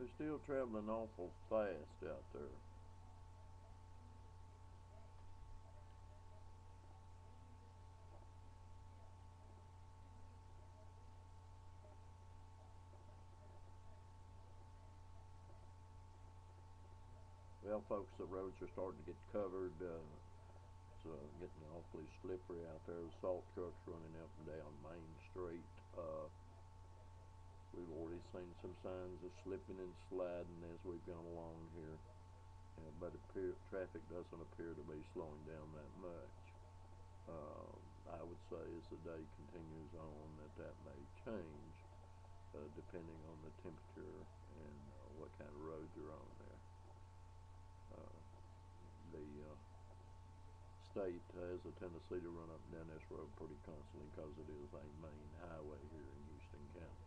They're still traveling awful fast out there. Well, folks, the roads are starting to get covered. It's getting awfully slippery out there. The salt trucks running up and down Main Street. We've already seen some signs of slipping and sliding as we've gone along here. But traffic doesn't appear to be slowing down that much. I would say as the day continues on that may change depending on the temperature and what kind of road you're on there. The state has a tendency to run up and down this road pretty constantly because it is a main highway here in Houston County.